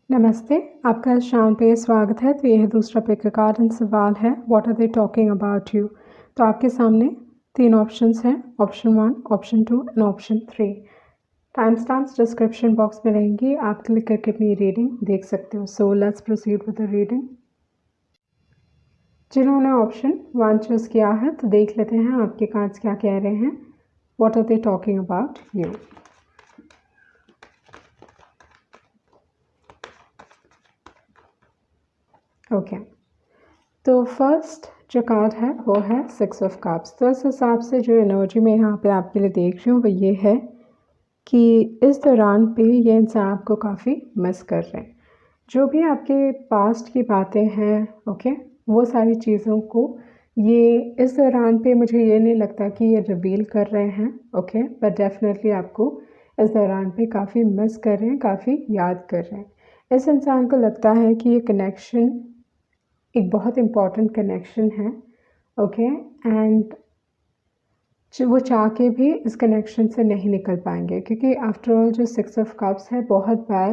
नमस्ते, आपका शाम पे स्वागत है। तो यह दूसरा पिक का कारण सवाल है, what are they talking about you. तो आपके सामने 3 ऑप्शंस हैं, option 1, option 2 and option 3। Time stamps description box में रहेंगी, आप क्लिक करके अपनी रीडिंग देख सकते हो। So let's proceed with the reading. जिन्होंने ऑप्शन 1 चूज़ किया है तो देख लेते हैं आपके कार्ड्स क्या कह रहे हैं, what are they talking about you. Okay, तो फर्स्ट जो कार्ड है वो है 6 ऑफ कप्स। तो इस हिसाब से जो एनर्जी मैं यहाँ पे आपके लिए देख रही हूँ वो ये है कि इस दौरान पे ये इंसान आपको काफ़ी मिस कर रहे हैं। जो भी आपके पास्ट की बातें हैं, ओके, वो सारी चीज़ों को ये इस दौरान पे मुझे ये नहीं लगता कि ये रिवील कर रहे हैं, ओके, बट डेफिनेटली आपको इस दौरान पे काफ़ी मिस कर रहे हैं, काफ़ी याद कर रहे हैं। इस इंसान को लगता है कि ये कनेक्शन एक बहुत इम्पॉर्टेंट कनेक्शन है, ओके, एंड वो चाह के भी इस कनेक्शन से नहीं निकल पाएंगे, क्योंकि आफ्टर ऑल जो 6 ऑफ कप्स है बहुत बार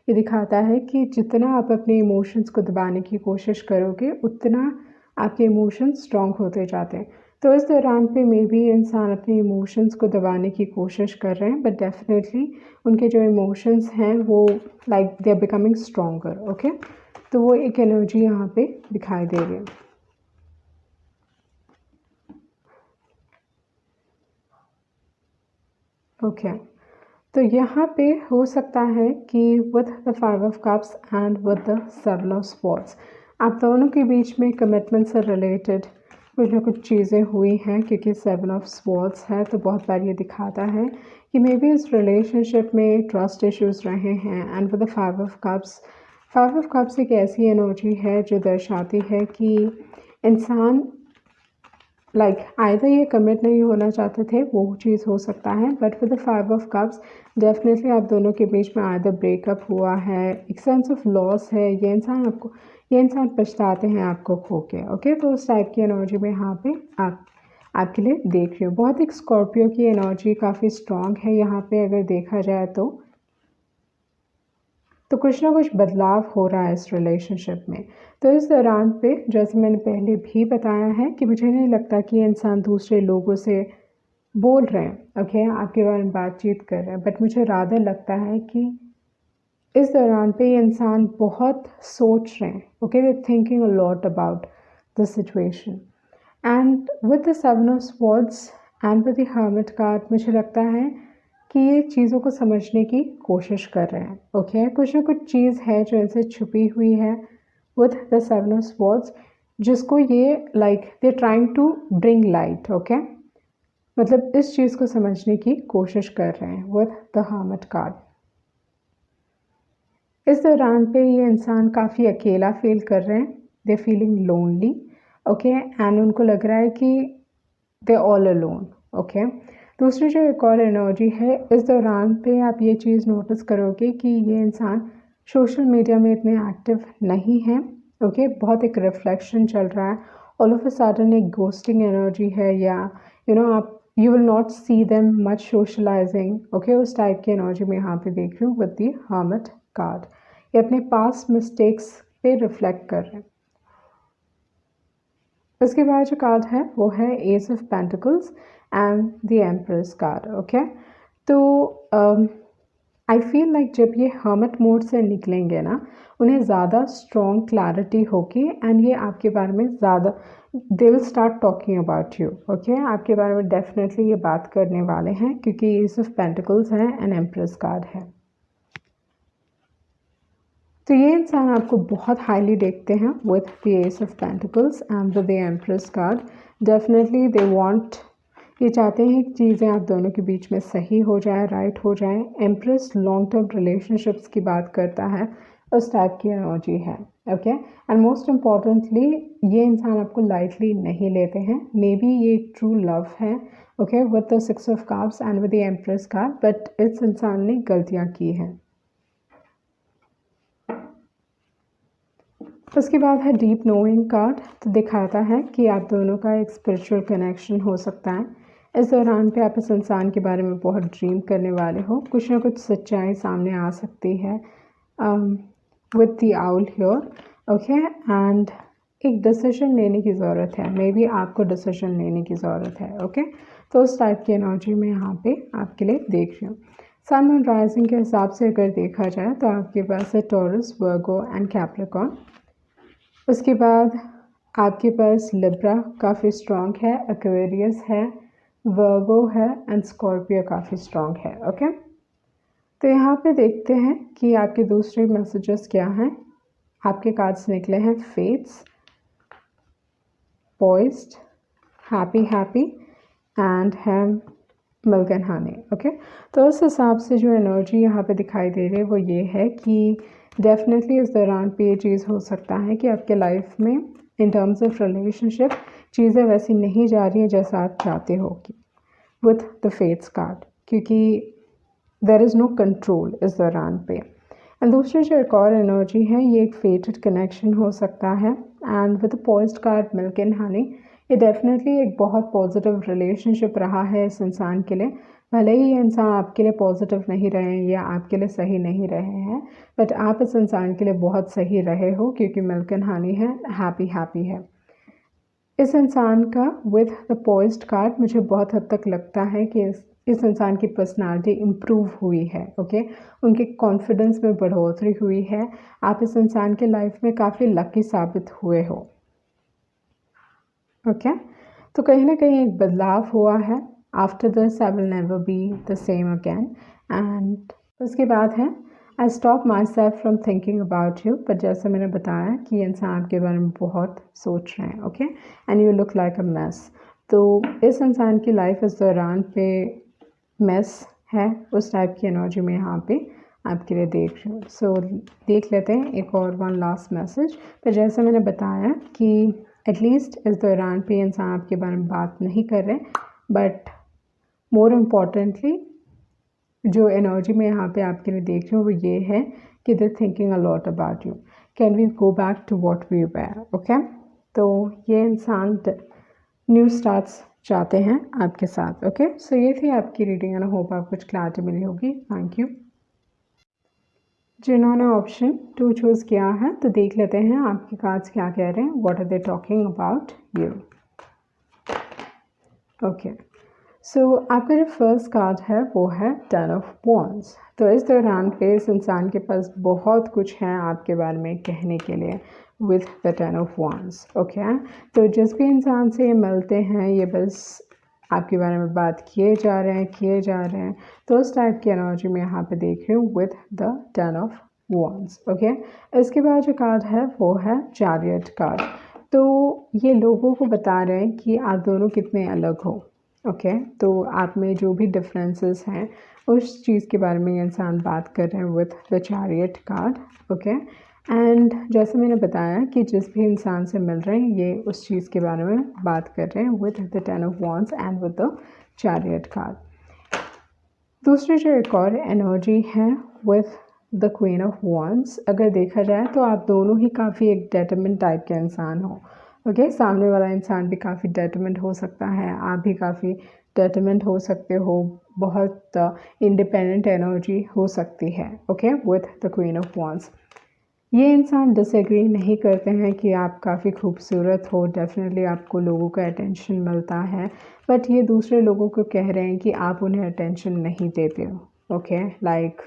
ये दिखाता है कि जितना आप अपने इमोशंस को दबाने की कोशिश करोगे उतना आपके इमोशंस स्ट्रॉन्ग होते जाते हैं। तो इस दौरान पे मे बी इंसान अपने इमोशंस को दबाने की कोशिश कर रहे हैं, बट डेफिनेटली उनके जो इमोशंस हैं वो like they are becoming stronger, okay. तो वो एक एनर्जी यहाँ पे दिखाई दे रही है। ओके, तो यहाँ पे हो सकता है कि with the 5 of cups and with the 7 of swords आप दोनों के बीच में कमिटमेंट से रिलेटेड कुछ ना कुछ चीज़ें हुई हैं, क्योंकि 7 ऑफ स्वॉर्ड्स है तो बहुत बार ये दिखाता है कि मे बी इस रिलेशनशिप में ट्रस्ट इश्यूज रहे हैं। And with the 5 of cups एक ऐसी एनर्जी है जो दर्शाती है कि इंसान आइदर ये कमिट नहीं होना चाहते थे, वो चीज़ हो सकता है, but with the 5 of cups definitely आप दोनों के बीच में आइदर ब्रेकअप हुआ है, एक सेंस ऑफ लॉस है, ये इंसान पछताते हैं आपको खो के, ओके। तो उस टाइप की एनर्जी में यहाँ पे आपके लिए देख रही हूँ। बहुत एक स्कॉर्पियो की एनर्जी काफ़ी स्ट्रॉन्ग है यहाँ पे अगर देखा जाए तो कुछ ना कुछ बदलाव हो रहा है इस रिलेशनशिप में। तो इस दौरान पे जैसे मैंने पहले भी बताया है कि मुझे नहीं लगता कि इंसान दूसरे लोगों से बोल रहे हैं, ओके, आपके बारे में बातचीत कर रहे हैं, बट मुझे रादर लगता है कि इस दौरान पे ये इंसान बहुत सोच रहे हैं, okay, they thinking a lot about the situation. And with the 7 of swords and with the Hermit card मुझे लगता है कि ये चीज़ों को समझने की कोशिश कर रहे हैं, ओके। कुछ ना कुछ चीज़ है जो इनसे छुपी हुई है विद द 7 ऑफ स्वॉर्ड्स, जिसको ये they trying to bring light, okay, मतलब इस चीज़ को समझने की कोशिश कर रहे हैं विद द हर्मिट कार्ड। इस दौरान पे ये इंसान काफ़ी अकेला फील कर रहे हैं, दे फीलिंग लोनली, ओके, एंड उनको लग रहा है कि दे ऑल अलोन, ओके। दूसरी जो एक और एनर्जी है, इस दौरान पे आप ये चीज़ नोटिस करोगे कि ये इंसान सोशल मीडिया में इतने एक्टिव नहीं है, ओके। बहुत एक रिफ्लेक्शन चल रहा है, ऑल ऑफ अ सडन एक घोस्टिंग एनर्जी है, या आप you will not see them much socialising, okay. उस टाइप की एनर्जी में यहाँ पे देख रही हूँ विद द हर्मिट कार्ड। ये अपने पास्ट मिस्टेक्स पे रिफ्लेक्ट कर रहे हैं। इसके बाद जो कार्ड है वो है S of pentacles and the empress card, okay. तो आई फील लाइक जब ये हर्मिट मोड से निकलेंगे ना, उन्हें ज़्यादा स्ट्रॉन्ग क्लैरिटी होगी एंड ये आपके बारे में ज़्यादा they will start talking about you, okay. आपके बारे में डेफिनेटली ये बात करने वाले हैं, क्योंकि एस ऑफ पेंटिकल्स है एंड एम्प्रेस कार्ड है। तो ये इंसान आपको बहुत हाईली देखते हैं with the S of pentacles and with the empress card. Definitely they want, ये चाहते हैं कि चीज़ें आप दोनों के बीच में सही हो जाए, राइट हो जाए। एम्प्रेस लॉन्ग टर्म रिलेशनशिप्स की बात करता है, उस टाइप की एनर्जी है, ओके। एंड मोस्ट इम्पॉर्टेंटली ये इंसान आपको लाइटली नहीं लेते हैं, मे बी ये ट्रू लव है, okay, with the 6 of cups and with the empress card, but इस इंसान ने गलतियाँ की हैं। उसके बाद है डीप नोइंग कार्ड, तो दिखाता है कि आप दोनों का एक स्पिरिचुअल कनेक्शन हो सकता है। इस दौरान पे आप इस इंसान के बारे में बहुत ड्रीम करने वाले हो, कुछ ना कुछ सच्चाई सामने आ सकती है। With the owl here okay and एक डिसीजन लेने की ज़रूरत है, मे बी आपको डिसीजन लेने की ज़रूरत है ओके तो उस टाइप की एनर्जी मैं यहाँ पे आपके लिए देख रही हूँ। सन मून राइजिंग के हिसाब से अगर देखा जाए तो आपके पास है टॉरस, वर्गो एंड कैप्रिकॉर्न। उसके बाद आपके पास लिब्रा काफ़ी स्ट्रॉन्ग है, एक्वेरियस है, वर्गो है एंड स्कॉर्पियो काफ़ी स्ट्रॉन्ग है ओके तो यहाँ पे देखते हैं कि आपके दूसरे मैसेजेस क्या हैं। आपके कार्ड्स निकले हैं fates, poised, happy happy and ham milk and honey okay तो उस हिसाब से जो एनर्जी यहाँ पे दिखाई दे रही है वो ये है कि डेफिनेटली इस दौरान पे ये चीज़ हो सकता है कि आपके लाइफ में इन टर्म्स ऑफ रिलेशनशिप चीज़ें वैसी नहीं जा रही हैं जैसा आप चाहते हो कि विथ द फेट्स कार्ड, क्योंकि देर इज़ नो कंट्रोल इस दौरान पे। एंड दूसरी जो एक और एनर्जी है ये एक फेटेड कनेक्शन हो सकता है and with poised card milk and Honey ये डेफिनेटली एक बहुत पॉजिटिव रिलेशनशिप रहा है इस इंसान के लिए। भले ही ये इंसान आपके लिए पॉजिटिव नहीं रहे हैं या आपके लिए सही नहीं रहे हैं बट आप इस इंसान के लिए बहुत सही रहे हो क्योंकि मिल्क एंड हनी है, हैप्पी हैप्पी है। इस इंसान का विद द पॉइज्ड कार्ड मुझे बहुत हद तक लगता है कि इस इंसान की पर्सनालिटी इम्प्रूव हुई है ओके उनके कॉन्फिडेंस में बढ़ोतरी हुई है। आप इस इंसान के लाइफ में काफ़ी लकी साबित हुए हो ओके तो कहीं ना कहीं एक बदलाव हुआ है। After this I will never be the same again and उसके बाद है I stop my self from thinking about you. पर जैसे मैंने बताया कि ये इंसान आपके बारे में बहुत सोच रहे हैं okay and you look like a mess. तो इस इंसान की लाइफ इस दौरान पे मैस है, उस टाइप की एनर्जी में यहाँ पे आपके लिए देख रही हूँ। सो देख लेते हैं एक और वन लास्ट मैसेज। पर जैसे मैंने बताया कि एटलीस्ट इस दौरान पे इंसान आपके बारे में बात नहीं कर रहे बट मोर इम्पॉर्टेंटली जो एनर्जी मैं यहाँ पे आपके लिए देख रही हूँ वो ये है कि they thinking a lot about you, can we go back to what we were okay तो ये इंसान न्यू स्टार्ट्स चाहते हैं आपके साथ ओके सो ये थी आपकी रीडिंग एंड होप आपको कुछ क्लैरिटी मिली होगी। Thank you. जिन्होंने ऑप्शन 2 चूज़ किया है तो देख लेते हैं आपके कार्ड्स क्या कह रहे हैं, what are they talking about you okay so आपका जो फर्स्ट कार्ड है वो है 10 ऑफ वॉन्ड्स। तो इस दौरान पे इस इंसान के पास बहुत कुछ है आपके बारे में कहने के लिए with the 10 of wands okay तो जिस भी इंसान से ये मिलते हैं ये बस आपके बारे में बात किए जा रहे हैं तो उस टाइप की एनर्जी में यहाँ पे देख रही हूँ with the 10 of wands okay इसके बाद जो कार्ड है वो है चैरियट कार्ड। तो ये लोगों को बता रहे हैं कि आप दोनों कितने अलग हो ओके तो आप में जो भी डिफरेंसेस हैं उस चीज़ के बारे में ये इंसान बात कर रहे हैं with the chariot card okay and जैसे मैंने बताया कि जिस भी इंसान से मिल रहे हैं ये उस चीज़ के बारे में बात कर रहे हैं with the 10 of wands and with the chariot card. दूसरी जो एक और एनर्जी है with the queen of wands, अगर देखा जाए तो आप दोनों ही काफ़ी एक डिटरमिन्ड टाइप के इंसान हो ओके सामने वाला इंसान भी काफ़ी डिटरमिन्ड हो सकता है, आप भी काफ़ी डिटरमिन्ड हो सकते हो, बहुत इंडिपेंडेंट एनर्जी हो सकती है okay with the queen of wands. ये इंसान डिसएग्री नहीं करते हैं कि आप काफ़ी खूबसूरत हो, डेफिनेटली आपको लोगों का अटेंशन मिलता है बट ये दूसरे लोगों को कह रहे हैं कि आप उन्हें अटेंशन नहीं देते हो ओके लाइक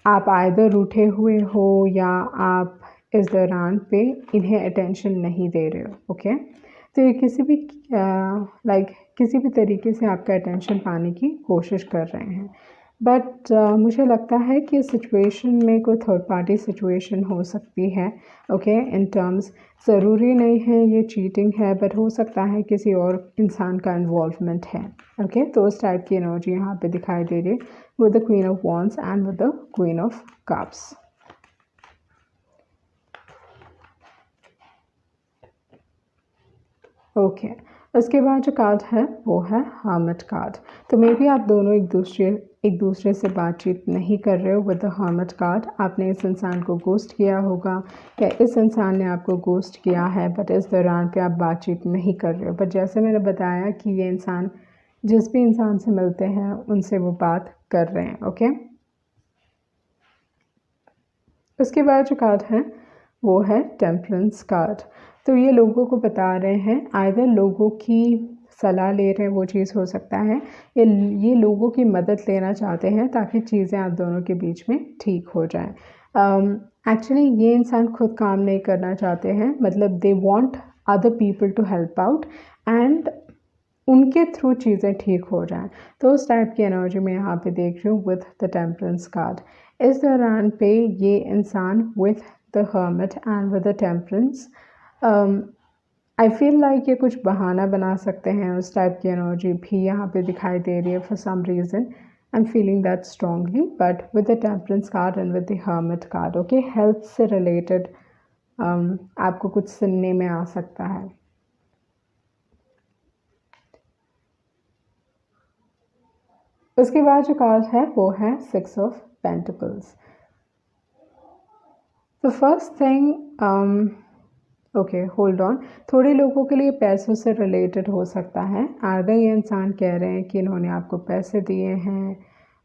आप आइदर रूठे हुए हो या आप इस दौरान पे इन्हें अटेंशन नहीं दे रहे हो ओके तो ये किसी भी किसी भी तरीके से आपका अटेंशन पाने की कोशिश कर रहे हैं बट मुझे लगता है कि सिचुएशन में कोई थर्ड पार्टी सिचुएशन हो सकती है ओके इन टर्म्स ज़रूरी नहीं है ये चीटिंग है बट हो सकता है किसी और इंसान का इन्वॉल्वमेंट है ओके तो उस टाइप की एनर्जी यहाँ पे दिखाई दे रही है with the queen of wands and with the queen of cups okay उसके बाद जो कार्ड है वो है हर्मिट कार्ड। तो मे बी आप दोनों एक दूसरे से बातचीत नहीं कर रहे हो विद द हर्मिट कार्ड। आपने इस इंसान को गोस्ट किया होगा या इस इंसान ने आपको गोस्ट किया है बट इस दौरान पे आप बातचीत नहीं कर रहे हो बट जैसे मैंने बताया कि ये इंसान जिस भी इंसान से मिलते हैं उनसे वो बात कर रहे हैं ओके उसके बाद जो कार्ड है वो है टेम्परेंस कार्ड। तो ये लोगों को बता रहे हैं, आइदर लोगों की सलाह ले रहे हैं, वो चीज़ हो सकता है, ये लोगों की मदद लेना चाहते हैं ताकि चीज़ें आप दोनों के बीच में ठीक हो जाएं। एक्चुअली ये इंसान खुद काम नहीं करना चाहते हैं, मतलब they want other people to help out and उनके थ्रू चीज़ें ठीक हो जाएं। तो उस टाइप की एनर्जी मैं यहाँ पे देख रही हूँ विथ द टेम्परेंस कार्ड। इस दौरान पे ये इंसान with the hermit and with the temperance, I feel like ये कुछ बहाना बना सकते हैं, उस टाइप की एनर्जी भी यहाँ पे दिखाई दे रही है for some reason. I am feeling that strongly, but with the Temperance card and with the Hermit card, okay, health से रिलेटेड आपको कुछ सुनने में आ सकता है। उसके बाद जो कार्ड है वो है 6 ऑफ पेंटिकल्स। तो first thing, okay hold on, थोड़े लोगों के लिए पैसों से रिलेटेड हो सकता है। आधा ये इंसान कह रहे हैं कि इन्होंने आपको पैसे दिए हैं,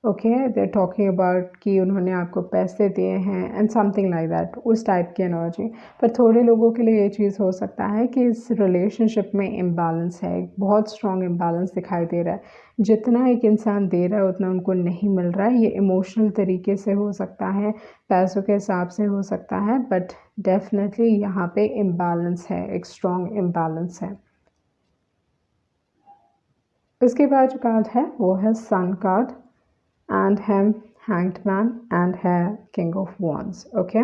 ओके, दे टॉकिंग अबाउट कि उन्होंने आपको पैसे दिए हैं एंड समथिंग लाइक दैट, उस टाइप की एनर्जी। पर थोड़े लोगों के लिए ये चीज़ हो सकता है कि इस रिलेशनशिप में इम्बैलेंस है, एक बहुत स्ट्रॉन्ग इम्बैलेंस दिखाई दे रहा है। जितना एक इंसान दे रहा है उतना उनको नहीं मिल रहा है। ये इमोशनल तरीके से हो सकता है, पैसों के हिसाब से हो सकता है, बट डेफिनेटली यहाँ पे इम्बैलेंस है, एक स्ट्रॉन्ग इम्बैलेंस है। इसके बाद जो कार्ड है वो है सन कार्ड एंड है हैंग्ड मैन एंड है किंग ऑफ वॉन्ड्स, ओके।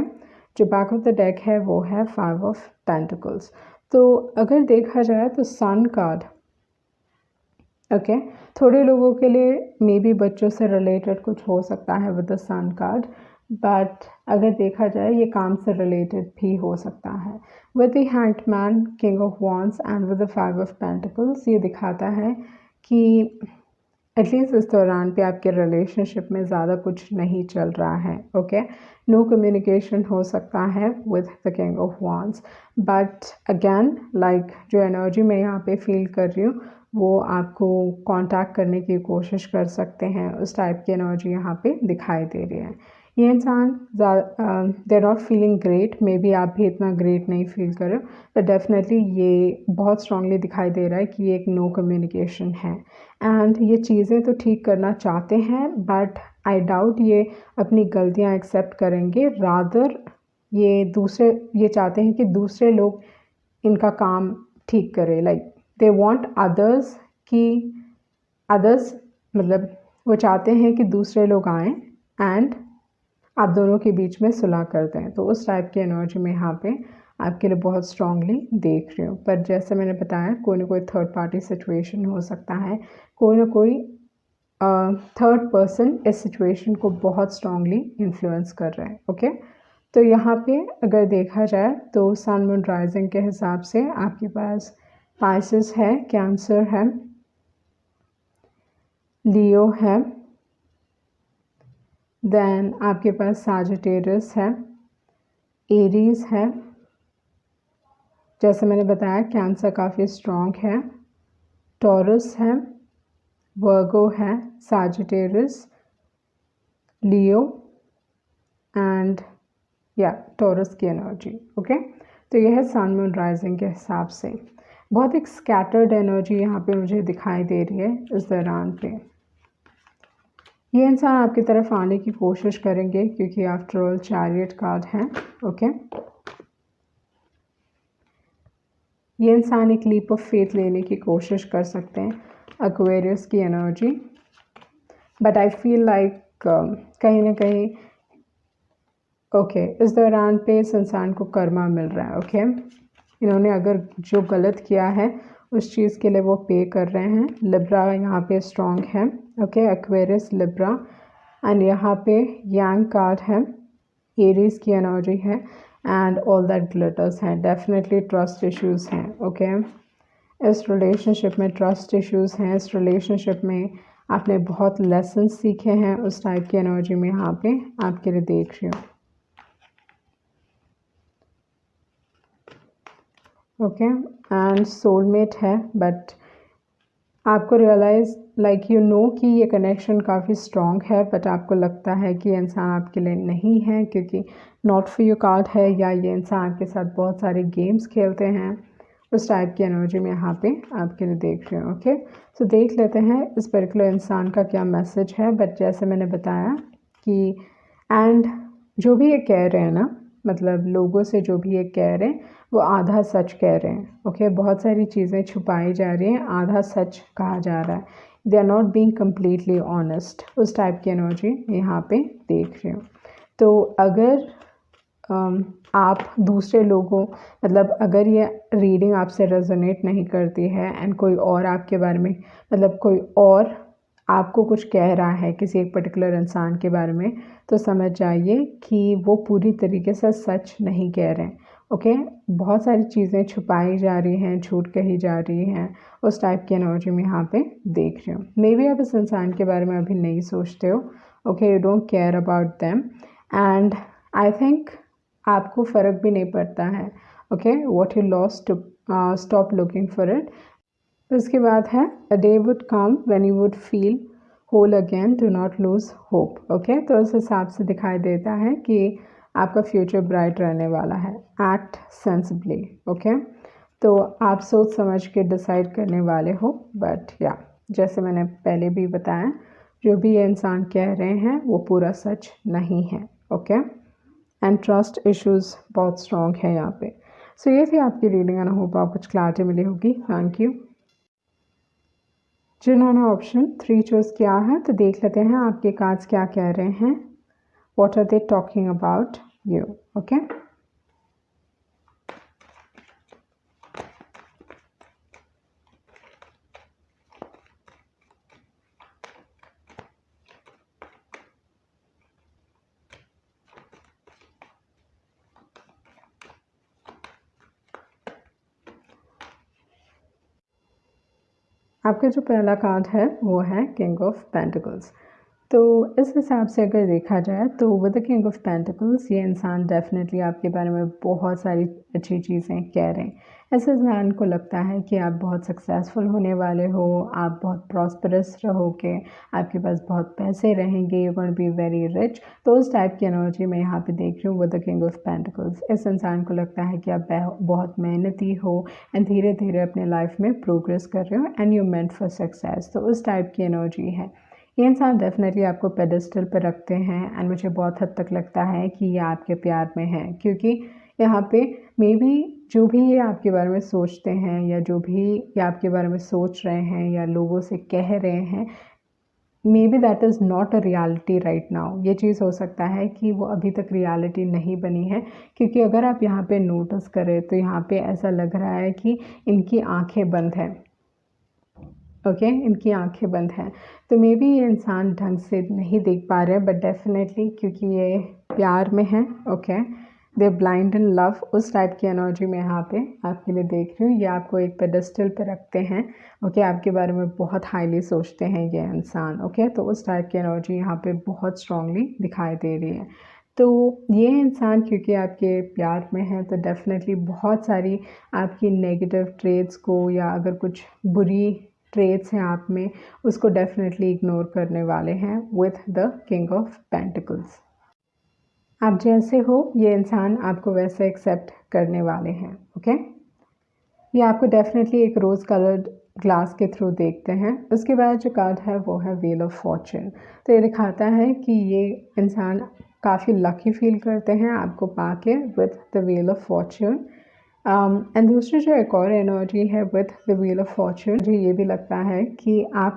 जो बैक ऑफ द डेक है वो है 5 ऑफ पेंटिकल्स। तो अगर देखा जाए तो सन कार्ड, ओके, थोड़े लोगों के लिए मे बी बच्चों से रिलेटेड कुछ हो सकता है with the sun card, but अगर देखा जाए ये काम से रिलेटेड भी हो सकता है। With the hanged man, king of wands and with the 5 of pentacles, ये दिखाता है कि एटलीस्ट इस दौरान पे आपके रिलेशनशिप में ज़्यादा कुछ नहीं चल रहा है, ओके। नो कम्युनिकेशन हो सकता है with the king of wands, but again like जो एनर्जी मैं यहाँ पे फील कर रही हूँ वो आपको कांटेक्ट करने की कोशिश कर सकते हैं, उस टाइप की एनर्जी यहाँ पे दिखाई दे रही है। ये इंसान they are not feeling great, maybe आप भी इतना ग्रेट नहीं फील कर रहे हो, बट डेफिनेटली ये बहुत स्ट्रांगली दिखाई दे रहा है कि ये एक नो कम्युनिकेशन है एंड ये चीज़ें तो ठीक करना चाहते हैं, बट आई डाउट ये अपनी गलतियाँ एक्सेप्ट करेंगे। रादर ये चाहते हैं कि दूसरे लोग इनका काम ठीक करें, लाइक दे वांट अदर्स कि अदर्स, मतलब वो चाहते हैं कि दूसरे लोग आएँ एंड आप दोनों के बीच में सुलह कर दें। तो उस टाइप की एनर्जी में यहाँ पे आपके लिए बहुत स्ट्रांगली देख रही हूँ। पर जैसे मैंने बताया कोई ना कोई थर्ड पार्टी सिचुएशन हो सकता है, कोई ना कोई थर्ड पर्सन इस सिचुएशन को बहुत स्ट्रांगली इन्फ्लुएंस कर रहा है, ओके। तो यहाँ पे अगर देखा जाए तो सन मून राइजिंग के हिसाब से आपके पास पाइसेस है, कैंसर है, लियो है, देन आपके पास सैजिटेरियस है, एरीज है, जैसे मैंने बताया कैंसर काफ़ी स्ट्रॉन्ग है, टॉरस है, वर्गो है, सैजिटेरियस, लियो एंड या टॉरस की एनर्जी, ओके। तो यह है सन मून राइजिंग के हिसाब से। बहुत एक स्कैटर्ड एनर्जी यहाँ पे मुझे दिखाई दे रही है इस दौरान पे। ये इंसान आपकी तरफ आने की कोशिश करेंगे क्योंकि आफ्टर ऑल चैरियट कार्ड है, ओके। ये इंसान एक लीप ऑफ फेथ लेने की कोशिश कर सकते हैं, एक्वेरियस की energy, but I feel like कहीं ना कहीं ओके इस दौरान पे इस इंसान को कर्मा मिल रहा है, ओके। इन्होंने अगर जो गलत किया है उस चीज़ के लिए वो पे कर रहे हैं। लिब्रा यहाँ पे स्ट्रॉन्ग है, ओके, एक्वेरियस, लिब्रा एंड यहाँ पे यांग कार्ड है, एरीज की एनर्जी है एंड ऑल दैट ग्लिटर्स हैं। डेफिनेटली ट्रस्ट इश्यूज़ हैं, ओके। इस रिलेशनशिप में ट्रस्ट इश्यूज़ हैं, इस रिलेशनशिप में आपने बहुत लेसन सीखे हैं, उस टाइप की एनर्जी में यहाँ पे आपके लिए देख रही हूँ, ओके। एंड सोलमेट है, बट आपको रियलाइज़ लाइक यू नो कि ये कनेक्शन काफ़ी स्ट्रॉन्ग है, बट आपको लगता है कि ये इंसान आपके लिए नहीं है क्योंकि नॉट फॉर यू कार्ड है, या ये इंसान के साथ बहुत सारे गेम्स खेलते हैं। उस टाइप की एनर्जी में यहाँ पे आपके लिए देख रही हूँ। ओके, तो देख लेते हैं इस पर्टिकुलर इंसान का क्या मैसेज है। बट जैसे मैंने बताया कि एंड जो भी ये कह रहे हैं ना, मतलब लोगों से जो भी ये कह रहे हैं वो आधा सच कह रहे हैं। ओके, बहुत सारी चीज़ें छुपाई जा रही हैं, आधा सच कहा जा रहा है। They are not being completely honest. उस टाइप की एनर्जी यहाँ पे देख रही हूँ। तो अगर आप दूसरे लोगों, मतलब अगर ये रीडिंग आपसे रेजोनेट नहीं करती है एंड कोई और आपके बारे में, मतलब कोई और आपको कुछ कह रहा है किसी एक पर्टिकुलर इंसान के बारे में, तो समझ जाइए कि वो पूरी तरीके से सच नहीं कह रहे हैं। ओके, बहुत सारी चीज़ें छुपाई जा रही हैं, झूठ कही जा रही हैं। उस टाइप की एनर्जी में यहाँ पे देख रही हूँ। मे बी आप इस इंसान के बारे में अभी नहीं सोचते हो। Okay, you don't care about them and I think आपको फ़र्क भी नहीं पड़ता है। Okay, what you lost to stop looking for it. उसके बाद है a day would come when you would feel whole again, do not lose hope. Okay, तो इस हिसाब से दिखाई देता है कि आपका फ्यूचर ब्राइट रहने वाला है। Act sensibly. ओके, तो आप सोच समझ के डिसाइड करने वाले हो। बट या जैसे मैंने पहले भी बताया, जो भी ये इंसान कह रहे हैं वो पूरा सच नहीं है। ओके, एंड ट्रस्ट इश्यूज़ बहुत स्ट्रॉन्ग है यहाँ पे। सो ये थी आपकी रीडिंग एंड आई होप आपको कुछ क्लैरिटी मिली होगी। Thank you. जिन्होंने ऑप्शन 3 चूज़ किया है, तो देख लेते हैं आपके कार्ड्स क्या कह रहे हैं। What are they talking about you. Okay, आपका जो पहला कार्ड है वो है किंग ऑफ पेंटिकल्स। तो इस हिसाब से अगर देखा जाए तो with the king of pentacles ये इंसान डेफिनेटली आपके बारे में बहुत सारी अच्छी चीज़ें कह रहे हैं। ऐसे इंसान को लगता है कि आप बहुत सक्सेसफुल होने वाले हो, आप बहुत प्रॉस्परस रहोगे, आपके पास बहुत पैसे रहेंगे, you going to be very rich. तो उस टाइप की एनर्जी मैं यहाँ पे देख रही हूँ with the king of pentacles. इस इंसान को लगता है कि आप बहुत मेहनती हो एंड धीरे धीरे अपने लाइफ में प्रोग्रेस कर रहे हो and you meant for success. तो उस टाइप की एनर्जी है। ये इंसान डेफिनेटली आपको पेडेस्टल पर रखते हैं एंड मुझे बहुत हद तक लगता है कि ये आपके प्यार में है, क्योंकि यहाँ पे मे बी जो भी ये आपके बारे में सोचते हैं या जो भी ये आपके बारे में सोच रहे हैं या लोगों से कह रहे हैं, may be that is not a reality right now. ये चीज़ हो सकता है कि वो अभी तक रियलिटी नहीं बनी है, क्योंकि अगर आप यहाँ पे नोटिस करें तो यहाँ पे ऐसा लग रहा है कि इनकी आंखें बंद हैं। ओके, इनकी आंखें बंद हैं। तो मे बी ये इंसान ढंग से नहीं देख पा रहे हैं, बट डेफिनेटली क्योंकि ये प्यार में है। Okay, they blind in love. उस टाइप की एनर्जी में यहाँ पे आपके लिए देख रही हूँ। ये आपको एक पेडेस्टल पे रखते हैं। ओके, आपके बारे में बहुत हाईली सोचते हैं ये इंसान। ओके, तो उस टाइप की एनर्जी यहाँ पे बहुत स्ट्रांगली दिखाई दे रही है। तो ये इंसान क्योंकि आपके प्यार में है, तो डेफिनेटली बहुत सारी आपकी नेगेटिव ट्रेड्स को या अगर कुछ बुरी ट्रेड्स हैं आप में, उसको डेफिनेटली इग्नोर करने वाले हैं with the king of pentacles. आप जैसे हो ये इंसान आपको वैसे एक्सेप्ट करने वाले हैं। ओके, ये आपको डेफिनेटली एक रोज़ कलर्ड ग्लास के थ्रू देखते हैं। उसके बाद जो कार्ड है वो है व्हील ऑफ फॉर्चून। तो ये दिखाता है कि ये इंसान काफ़ी लकी फील करते हैं आपको पाके with the wheel of fortune. And दूसरी जो एक और एनर्जी है with the wheel of fortune, मुझे ये भी लगता है कि आप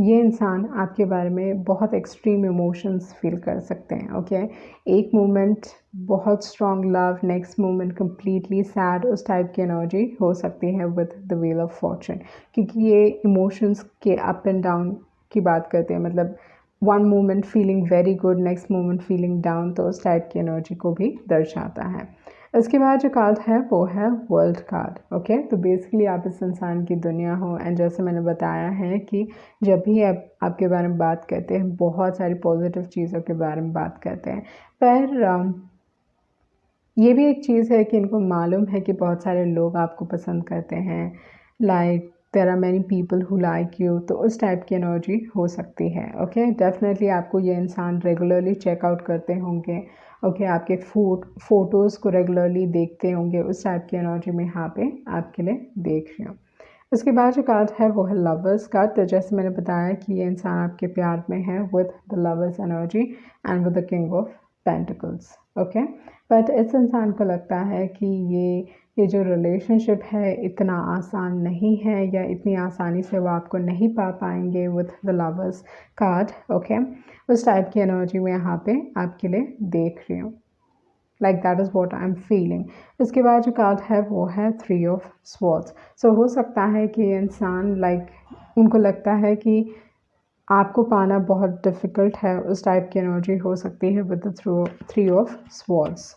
ये इंसान आपके बारे में बहुत एक्सट्रीम इमोशंस फील कर सकते हैं। ओके, एक मोमेंट बहुत strong love, next moment completely sad, उस टाइप की एनर्जी हो सकती है with the wheel of Fortune, क्योंकि ये इमोशंस के अप एंड डाउन की बात करते हैं। मतलब one moment feeling very good, next moment feeling down, तो उस टाइप की एनर्जी को भी दर्शाता है। इसके बाद जो कार्ड है वो है वर्ल्ड कार्ड। ओके, तो बेसिकली आप इस इंसान की दुनिया हो एंड जैसे मैंने बताया है कि जब भी आप आपके बारे में बात करते हैं बहुत सारी पॉजिटिव चीज़ों के बारे में बात करते हैं, पर ये भी एक चीज़ है कि इनको मालूम है कि बहुत सारे लोग आपको पसंद करते हैं। Like there are many people who like you, तो उस टाइप की एनर्जी हो सकती है। ओके, डेफिनेटली आपको ये इंसान रेगुलरली चेकआउट करते होंगे। ओके, आपके फ़ोटोज़ को रेगुलरली देखते होंगे, उस टाइप की एनर्जी में यहाँ पे आपके लिए देख रही हूँ। उसके बाद जो कार्ड है वो है लवर्स कार्ड। तो जैसे मैंने बताया कि ये इंसान आपके प्यार में है with the lovers energy and with the king of pentacles. Okay, but इस इंसान को लगता है कि ये जो रिलेशनशिप है इतना आसान नहीं है, या इतनी आसानी से वो आपको नहीं पा पाएंगे with the lovers card. Okay, उस टाइप की एनर्जी में यहाँ पे आपके लिए देख रही हूँ। Like that is what I am feeling. इसके बाद जो कार्ड है वो है 3 ऑफ स्वॉर्ड्स। सो हो सकता है कि इंसान उनको लगता है कि आपको पाना बहुत डिफ़िकल्ट है, उस टाइप की एनर्जी हो सकती है with the 3 of swords.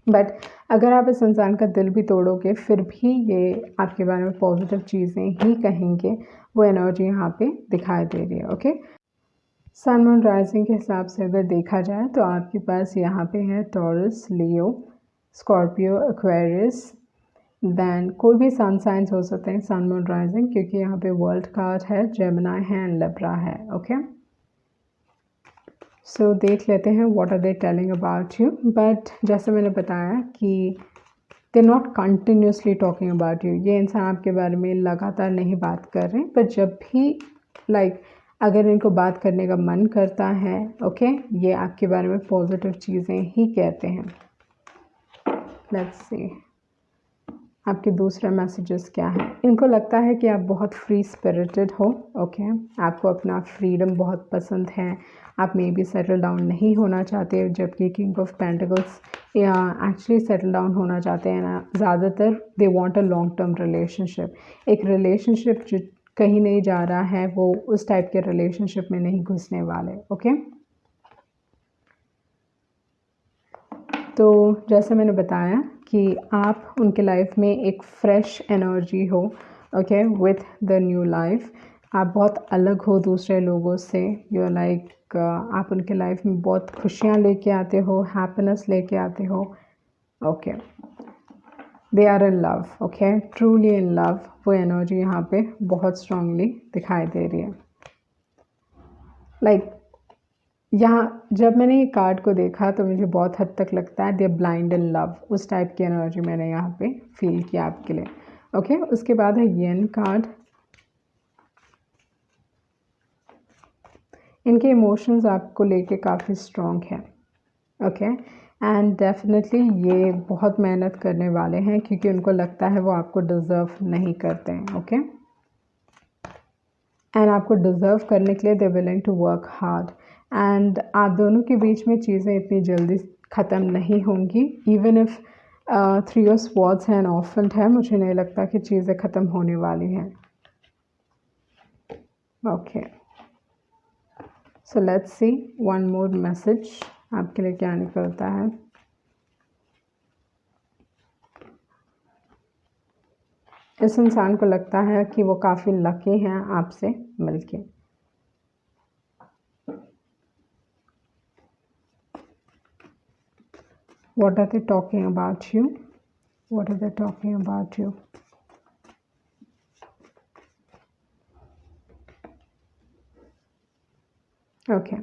But अगर आप इस इंसान का दिल भी तोड़ोगे फिर भी ये आपके बारे में पॉजिटिव चीज़ें ही कहेंगे, वो एनर्जी यहाँ पे दिखाई दे रही है। ओके, सन मून राइजिंग के हिसाब से अगर देखा जाए तो आपके पास यहाँ पे है टॉरस, लियो, स्कॉर्पियो, एक्वेरियस, दैन कोई भी सन साइंस हो सकते हैं सन मून राइजिंग, क्योंकि यहाँ पे वर्ल्ड कार्ड है, जेमिनी है एंड लिब्रा है। ओके, सो देख लेते हैं what are they telling about you. But जैसे मैंने बताया कि they not continuously talking about you, ये इंसान आपके बारे में लगातार नहीं बात कर रहे, पर जब भी अगर इनको बात करने का मन करता है, ओके, ये आपके बारे में पॉजिटिव चीज़ें ही कहते हैं। लेट्स सी आपके दूसरे मैसेजेस क्या हैं। इनको लगता है कि आप बहुत फ्री स्पिरिटेड हो। ओके, आपको अपना फ्रीडम बहुत पसंद है, आप मे बी सेटल डाउन नहीं होना चाहते, जबकि king of pentacles actually settle down होना चाहते हैं ना। ज़्यादातर दे want a long term relationship, एक रिलेशनशिप जो कहीं नहीं जा रहा है, वो उस टाइप के रिलेशनशिप में नहीं घुसने वाले। ओके, तो जैसे मैंने बताया कि आप उनके लाइफ में एक फ्रेश एनर्जी हो। Okay, with the new life आप बहुत अलग हो दूसरे लोगों से। यू आर आप उनके लाइफ में बहुत खुशियाँ लेके आते हो, हैप्पीनेस लेके आते हो। Okay, they are in love. Okay, truly in love, वो एनर्जी यहाँ पे बहुत स्ट्रांगली दिखाई दे रही है। यहाँ जब मैंने ये कार्ड को देखा तो मुझे बहुत हद तक लगता है they are blind in love, उस टाइप की एनर्जी मैंने यहाँ पे फील किया आपके लिए। ओके, उसके बाद है येन कार्ड। इनके इमोशंस आपको लेके काफ़ी स्ट्रॉन्ग है। ओके, एंड डेफिनेटली ये बहुत मेहनत करने वाले हैं, क्योंकि उनको लगता है वो आपको डिज़र्व नहीं करते हैं। ओके, एंड आपको डिज़र्व करने के लिए they willing to work hard, and आप दोनों के बीच में चीज़ें इतनी जल्दी ख़त्म नहीं होंगी। इवन इफ़ 3 ऑफ स्वॉर्ड्स है, ऑफेंट है, मुझे नहीं लगता कि चीज़ें ख़त्म होने वाली हैं। Okay, so let's see one more message आपके लिए क्या निकलता है। इस इंसान को लगता है कि वो काफ़ी लकी हैं आपसे मिलके। What are they talking about you? What are they talking about you? Okay,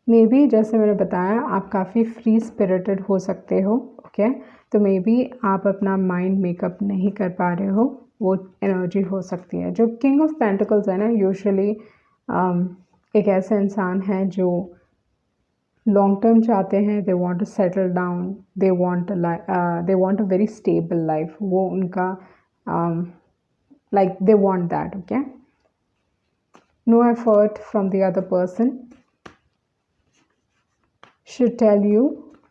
may be जैसे मैंने बताया आप काफ़ी फ्री स्पिरिटेड हो सकते हो। ओके, तो मे बी आप अपना माइंड मेकअप नहीं कर पा रहे हो, वो एनर्जी हो सकती है। जो किंग ऑफ पेंटिकल्स है ना, यूजुअली एक ऐसा इंसान है जो लॉन्ग टर्म चाहते हैं, they want to settle down, they want a very stable life, वो उनका they want that. Okay, no effort from the other person should tell you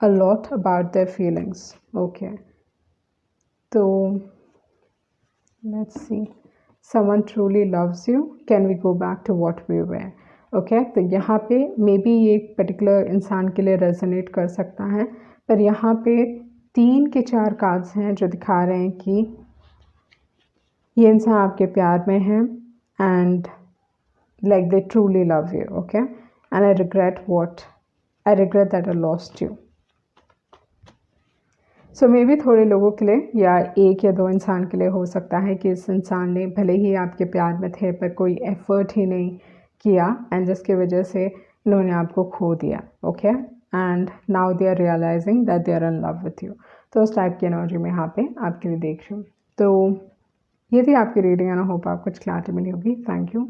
a lot about their feelings. Okay, so let's see, someone truly loves you, can we go back to what we were? Okay, तो यहाँ पे may be ये एक particular इंसान के लिए resonate कर सकता है, पर यहाँ पे 3 के 4 कार्ड्स हैं जो दिखा रहे हैं कि ये इंसान आपके प्यार में है, and they truly love you. Okay, and I regret that I lost you. So may be थोड़े लोगों के लिए या एक या दो इंसान के लिए हो सकता है कि इस इंसान ने भले ही आपके प्यार में थे पर कोई एफर्ट ही नहीं किया एंड जिसकी वजह से इन्होंने आपको खो दिया, okay, and now they are realising that they are in love with you. तो उस टाइप की एनर्जी में यहाँ पे आपके लिए देख रही हूँ। तो ये थी आपकी रीडिंग एंड आई होप आपको कुछ क्लैरिटी मिली होगी। Thank you.